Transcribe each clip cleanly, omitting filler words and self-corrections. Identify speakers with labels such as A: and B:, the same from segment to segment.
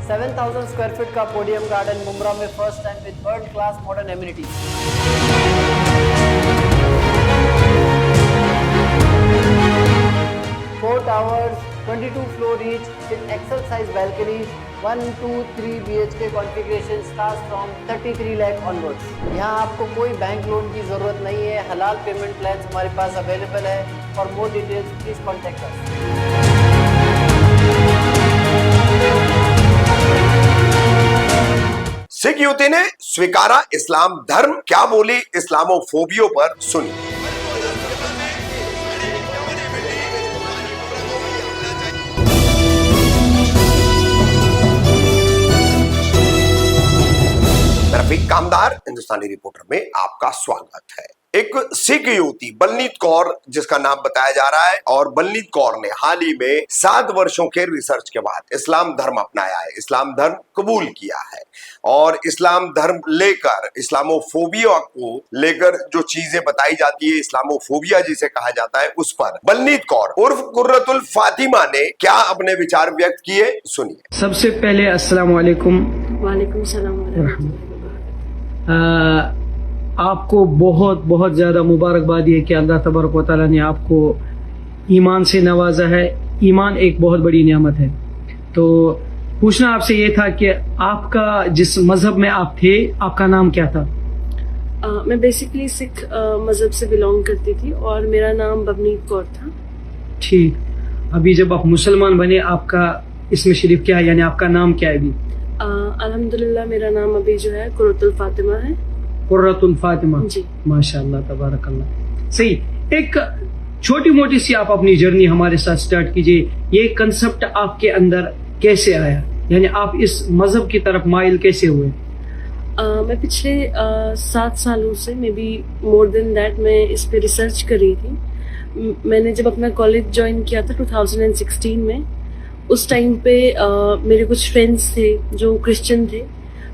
A: 7,000 square feet का podium garden Mumbra में first time with world class modern amenities. 4 towers, 22 floor each with excel size balconies, 1, 2, 3 BHK configuration starts from 33 lakh onwards। यहाँ आपको कोई bank loan की जरूरत नहीं है। हलाल पेमेंट प्लान्स हमारे पास अवेलेबल है। For more details please contact us.
B: Sikh युवती ने स्वीकारा इस्लाम धर्म, क्या बोली इस्लामोफोबियो पर, सुनी। रफीक कामदार हिंदुस्तानी रिपोर्टर में आपका स्वागत है। एक सिख युवती बलनीत कौर, जिसका नाम बताया जा रहा है, और बलनीत कौर ने हाल ही में 7 वर्षों के रिसर्च के बाद इस्लाम धर्म अपनाया है, इस्लाम धर्म कबूल किया है। और इस्लाम धर्म लेकर, इस्लामोफोबिया को लेकर जो चीजें बताई जाती है, इस्लामोफोबिया जिसे कहा जाता है, उस पर बलनीत कौर उर्फ कुर्रतुल फातिमा ने क्या अपने विचार व्यक्त किए, सुनिए।
C: सबसे पहले अस्सलाम वालेकुम।
D: वालेकुम सलाम।
C: आपको बहुत बहुत ज़्यादा मुबारकबाद है कि अल्लाह तबारक व तआला ने आपको ईमान से नवाजा है। ईमान एक बहुत बड़ी नेमत है। तो पूछना आपसे ये था कि आपका जिस मजहब में आप थे, आपका नाम क्या था?
D: मैं बेसिकली सिख मजहब से बिलोंग करती थी और मेरा नाम बवनीत कौर था।
C: ठीक। अभी जब आप मुसलमान बने, आपका इसमें शरीफ क्या है, यानी आपका नाम क्या है अभी?
D: अल्हम्दुलिल्लाह मेरा नाम अभी जो है कुर्रतुल फातिमा है।
C: कुर्रतुल फातिमा
D: जी,
C: माशाअल्लाह तबारकल्लाह। सही। एक छोटी मोटी सी आप अपनी जर्नी हमारे साथ स्टार्ट कीजिए। ये कंसेप्ट आपके अंदर कैसे आया, यानी आप इस मजहब की तरफ माइल कैसे हुए?
D: मैं पिछले 7 सालों से, may be more than that, मैं इस पे रिसर्च कर रही थी। मैंने जब अपना कॉलेज ज्वाइन किया था 2016 में, उस टाइम पे मेरे कुछ फ्रेंड्स थे जो क्रिश्चियन थे,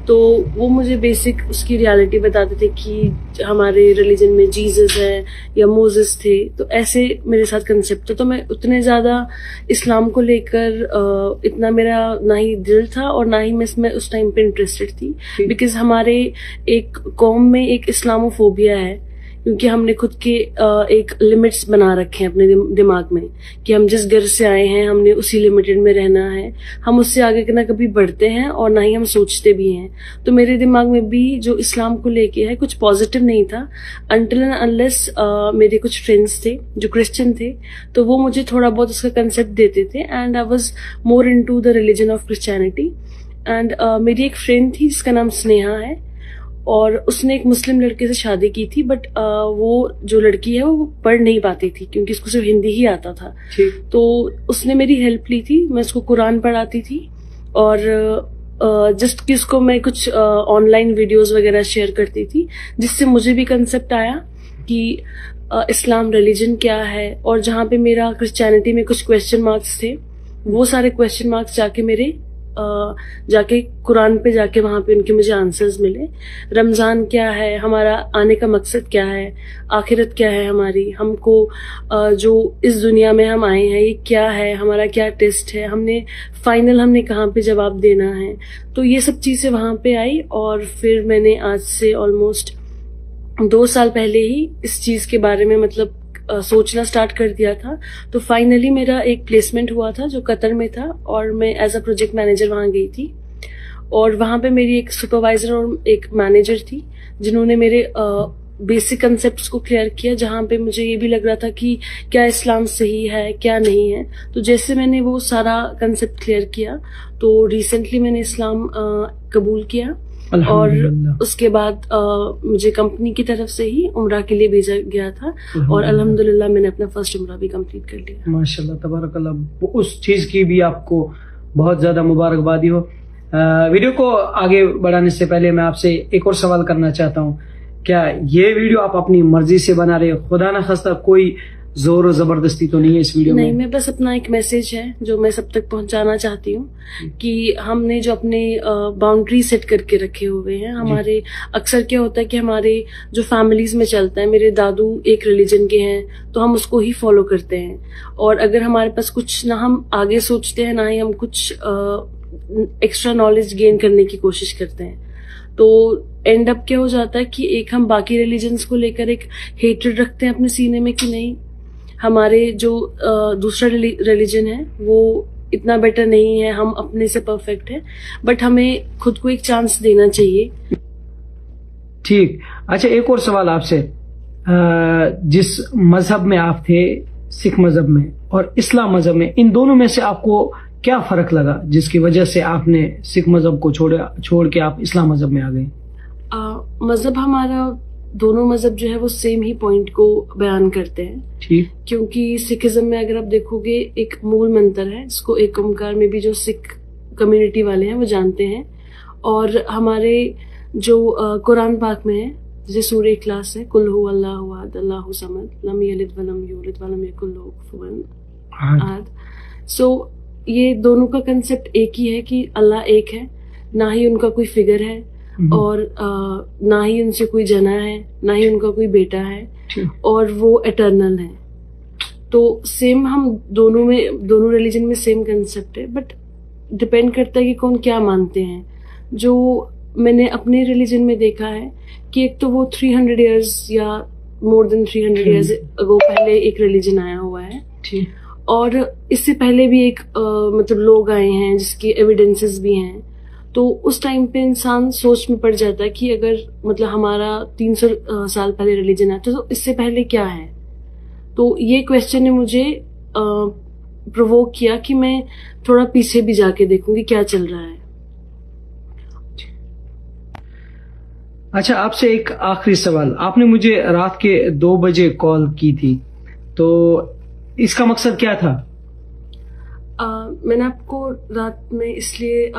D: तो वो मुझे बेसिक उसकी रियलिटी बताते थे कि हमारे रिलीजन में जीसस है या मोसेस थे। तो ऐसे मेरे साथ कंसेप्ट था। तो मैं उतने ज़्यादा इस्लाम को लेकर इतना मेरा ना ही दिल था और ना ही मैं इसमें उस टाइम पे इंटरेस्टेड थी, बिकॉज हमारे एक कौम में एक इस्लामोफोबिया है, क्योंकि हमने खुद के एक लिमिट्स बना रखे हैं अपने दिमाग में कि हम जिस घर से आए हैं हमने उसी लिमिटेड में रहना है। हम उससे आगे ना कभी बढ़ते हैं और ना ही हम सोचते भी हैं। तो मेरे दिमाग में भी जो इस्लाम को लेके है कुछ पॉजिटिव नहीं था, अनटिल एंड अनलेस मेरे कुछ फ्रेंड्स थे जो क्रिश्चियन थे, तो वो मुझे थोड़ा बहुत उसका कंसेप्ट देते थे and I was more into the religion of Christianity. एंड मेरी एक फ्रेंड थी जिसका नाम स्नेहा है, और उसने एक मुस्लिम लड़के से शादी की थी, बट वो जो लड़की है वो पढ़ नहीं पाती थी क्योंकि उसको सिर्फ हिंदी ही आता था। तो उसने मेरी हेल्प ली थी, मैं उसको कुरान पढ़ाती थी और जस्ट कि उसको मैं कुछ ऑनलाइन वीडियोस वगैरह शेयर करती थी, जिससे मुझे भी कंसेप्ट आया कि इस्लाम रिलीजन क्या है। और जहाँ पे मेरा क्रिश्चियनिटी में कुछ क्वेश्चन मार्क्स थे, वो सारे क्वेश्चन मार्क्स जाके कुरान पे जाके वहाँ पे उनके मुझे आंसर्स मिले। रमज़ान क्या है, हमारा आने का मकसद क्या है, आखिरत क्या है हमारी, हमको जो इस दुनिया में हम आए हैं ये क्या है, हमारा क्या टेस्ट है, हमने कहाँ पे जवाब देना है। तो ये सब चीज़ें वहाँ पे आई और फिर मैंने आज से ऑलमोस्ट 2 साल पहले ही इस चीज़ के बारे में मतलब सोचना स्टार्ट कर दिया था। तो फाइनली मेरा एक प्लेसमेंट हुआ था जो कतर में था और मैं एज अ प्रोजेक्ट मैनेजर वहाँ गई थी। और वहाँ पे मेरी एक सुपरवाइजर और एक मैनेजर थी जिन्होंने मेरे बेसिक कंसेप्ट्स को क्लियर किया, जहाँ पे मुझे ये भी लग रहा था कि क्या इस्लाम सही है क्या नहीं है। तो जैसे मैंने वो सारा कंसेप्ट क्लियर किया तो रिसेंटली मैंने इस्लाम कबूल किया और उसके बाद मुझे कंपनी की तरफ से ही उम्रा के लिए भेजा गया था और अल्हम्दुलिल्लाह मैंने अपना फर्स्ट उम्रा भी कंप्लीट कर लिया।
C: माशाल्लाह तबारकल्लाह। उस चीज़ की भी आपको बहुत ज़्यादा मुबारकबादी हो। वीडियो को आगे बढ़ाने से पहले मैं आपसे एक और सवाल करना चाहता हूँ। क्या ये वीडियो आप अपनी मर्जी से बना रहे हो? खुदा न खास्ता कोई जोर और जबरदस्ती तो नहीं है इस वीडियो में?
D: नहीं, मैं बस अपना एक मैसेज है जो मैं सब तक पहुंचाना चाहती हूँ कि हमने जो अपने बाउंड्री सेट करके रखे हुए हैं, हमारे अक्सर क्या होता है कि हमारे जो फैमिलीज में चलता है, मेरे दादू एक रिलीजन के हैं तो हम उसको ही फॉलो करते हैं। और अगर हमारे पास कुछ ना हम आगे सोचते हैं ना ही हम कुछ एक्स्ट्रा नॉलेज गेन करने की कोशिश करते हैं। तो एंड अप क्या हो जाता है कि एक हम बाकी रिलीजन्स को लेकर एक हेट्रेड रखते हैं अपने सीने में कि नहीं, हमारे जो दूसरा रिलीजन है वो इतना बेटर नहीं है, हम अपने से परफेक्ट है, बट हमें खुद को एक चांस देना चाहिए।
C: ठीक। अच्छा, एक और सवाल आपसे, जिस मजहब में आप थे, सिख मजहब में और इस्लाम मजहब में, इन दोनों में से आपको क्या फर्क लगा जिसकी वजह से आपने सिख मजहब को छोड़ के आप इस्लाम मजहब में आ गए?
D: मजहब हमारा, दोनों मजहब जो है वो सेम ही पॉइंट को बयान करते हैं।
C: ठीक।
D: क्योंकि सिखिज्म में अगर आप देखोगे एक मूल मंत्र है जिसको एक ओंकार में भी जो सिख कम्युनिटी वाले हैं वो जानते हैं, और हमारे जो कुरान पाक में है, जैसे सूरह इखलास है, कुल हु अल्लाहु अहद अल्लाहु समद लम यलिद वलम यूलिद वलम यकुल लहू कुफुवन अहद। सो ये दोनों का कंसेप्ट एक ही है कि अल्लाह एक है, ना ही उनका कोई फिगर है और ना ही उनसे कोई जना है, ना ही उनका कोई बेटा है, और वो एटर्नल है। तो सेम हम दोनों रिलीजन में सेम कंसेप्ट है, बट डिपेंड करता है कि कौन क्या मानते हैं। जो मैंने अपने रिलीजन में देखा है कि एक तो वो 300 इयर्स या मोर देन 300 इयर्स अगो पहले एक रिलीजन आया हुआ है, और इससे पहले भी एक मतलब लोग आए हैं जिसके एविडेंसेस भी हैं। तो उस टाइम पे इंसान सोच में पड़ जाता है कि अगर मतलब हमारा 300 साल पहले रिलीजन आया तो इससे पहले क्या है। तो ये क्वेश्चन ने मुझे प्रोवोक किया कि मैं थोड़ा पीछे भी जाके देखूंगी क्या चल रहा है।
C: अच्छा, आपसे एक आखिरी सवाल। आपने मुझे रात के 2 बजे कॉल की थी, तो इसका मकसद क्या था?
D: मैंने आपको रात में इसलिए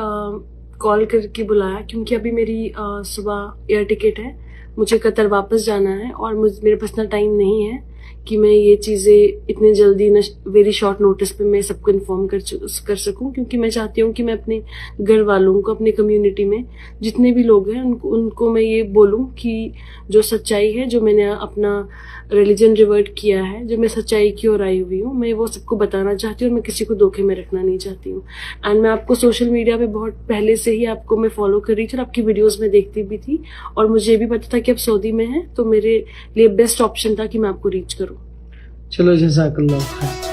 D: कॉल करके बुलाया क्योंकि अभी मेरी सुबह एयर टिकट है, मुझे कतर वापस जाना है, और मेरे पास इतना टाइम नहीं है कि मैं ये चीज़ें इतने जल्दी वेरी शॉर्ट नोटिस पे मैं सबको इन्फॉर्म कर सकूं, क्योंकि मैं चाहती हूँ कि मैं अपने घर वालों को, अपने कम्युनिटी में जितने भी लोग हैं उनको मैं ये बोलूं कि जो सच्चाई है, जो मैंने अपना रिलीजन रिवर्ट किया है, जो मैं सच्चाई की ओर आई हुई हूँ, मैं वो सबको बताना चाहती हूँ, और मैं किसी को धोखे में रखना नहीं चाहती हूँ। एंड मैं आपको सोशल मीडिया पे बहुत पहले से ही आपको मैं फॉलो कर रही थी और आपकी वीडियोज़ में देखती भी थी, और मुझे भी पता था कि आप सऊदी में हैं, तो मेरे लिए बेस्ट ऑप्शन था कि मैं आपको रीच करूँ।
C: चलो, जज़ाकल्लाह खैर।